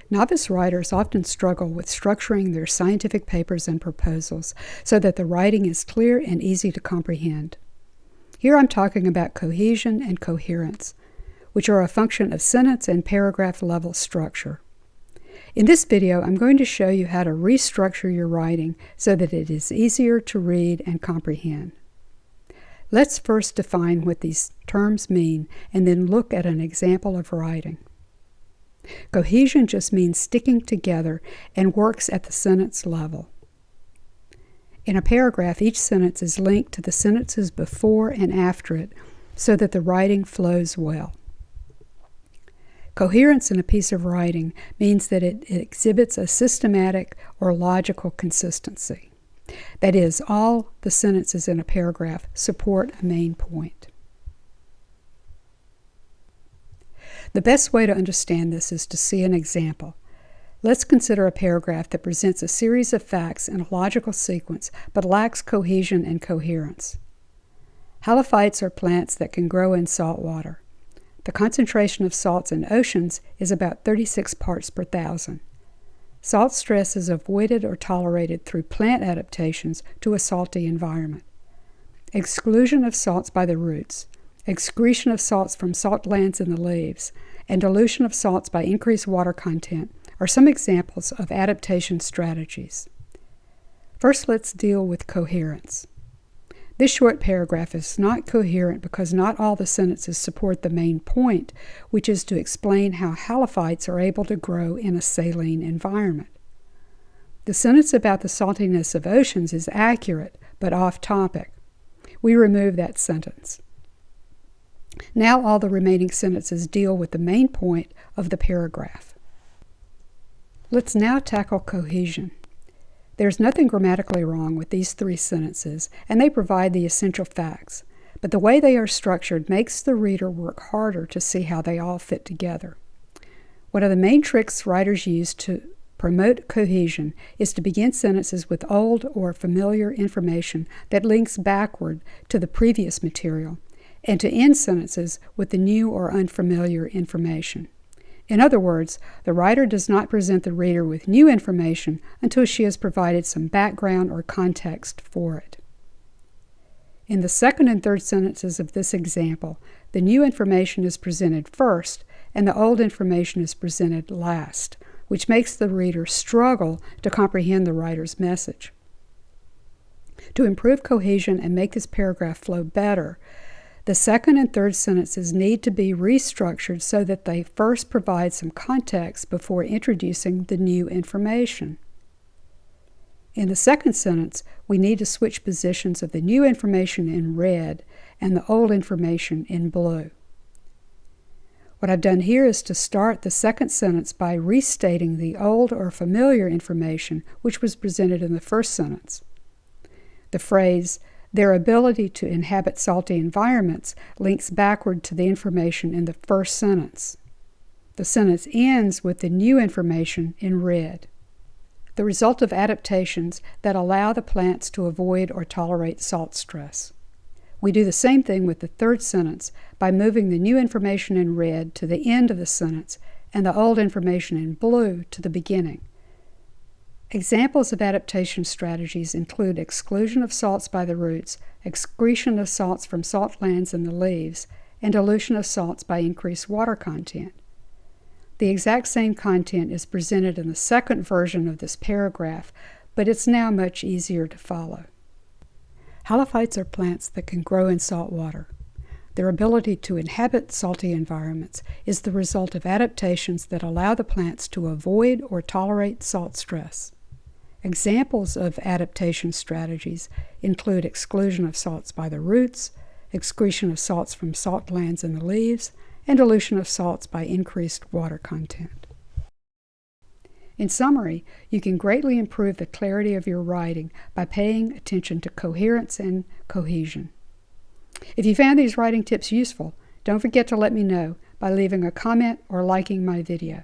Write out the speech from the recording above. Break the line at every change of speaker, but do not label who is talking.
Novice writers often struggle with structuring their scientific papers and proposals so that the writing is clear and easy to comprehend. Here I'm talking about cohesion and coherence, which are a function of sentence and paragraph level structure. In this video, I'm going to show you how to restructure your writing so that it is easier to read and comprehend. Let's first define what these terms mean and then look at an example of writing. Cohesion just means sticking together and works at the sentence level. In a paragraph, each sentence is linked to the sentences before and after it so that the writing flows well. Coherence in a piece of writing means that it exhibits a systematic or logical consistency. That is, all the sentences in a paragraph support a main point. The best way to understand this is to see an example. Let's consider a paragraph that presents a series of facts in a logical sequence but lacks cohesion and coherence. Halophytes are plants that can grow in salt water. The concentration of salts in oceans is about 36 parts per thousand. Salt stress is avoided or tolerated through plant adaptations to a salty environment. Exclusion of salts by the roots, excretion of salts from salt glands in the leaves, and dilution of salts by increased water content are some examples of adaptation strategies. First, let's deal with coherence. This short paragraph is not coherent because not all the sentences support the main point, which is to explain how halophytes are able to grow in a saline environment. The sentence about the saltiness of oceans is accurate, but off-topic. We remove that sentence. Now all the remaining sentences deal with the main point of the paragraph. Let's now tackle cohesion. There's nothing grammatically wrong with these three sentences, and they provide the essential facts, but the way they are structured makes the reader work harder to see how they all fit together. One of the main tricks writers use to promote cohesion is to begin sentences with old or familiar information that links backward to the previous material, and to end sentences with the new or unfamiliar information. In other words, the writer does not present the reader with new information until she has provided some background or context for it. In the second and third sentences of this example, the new information is presented first and the old information is presented last, which makes the reader struggle to comprehend the writer's message. To improve cohesion and make this paragraph flow better, the second and third sentences need to be restructured so that they first provide some context before introducing the new information. In the second sentence, we need to switch positions of the new information in red and the old information in blue. What I've done here is to start the second sentence by restating the old or familiar information which was presented in the first sentence. The phrase, "Their ability to inhabit salty environments," links backward to the information in the first sentence. The sentence ends with the new information in red. The result of adaptations that allow the plants to avoid or tolerate salt stress. We do the same thing with the third sentence by moving the new information in red to the end of the sentence and the old information in blue to the beginning. Examples of adaptation strategies include exclusion of salts by the roots, excretion of salts from salt glands in the leaves, and dilution of salts by increased water content. The exact same content is presented in the second version of this paragraph, but it's now much easier to follow. Halophytes are plants that can grow in salt water. Their ability to inhabit salty environments is the result of adaptations that allow the plants to avoid or tolerate salt stress. Examples of adaptation strategies include exclusion of salts by the roots, excretion of salts from salt glands in the leaves, and dilution of salts by increased water content. In summary, you can greatly improve the clarity of your writing by paying attention to coherence and cohesion. If you found these writing tips useful, don't forget to let me know by leaving a comment or liking my video.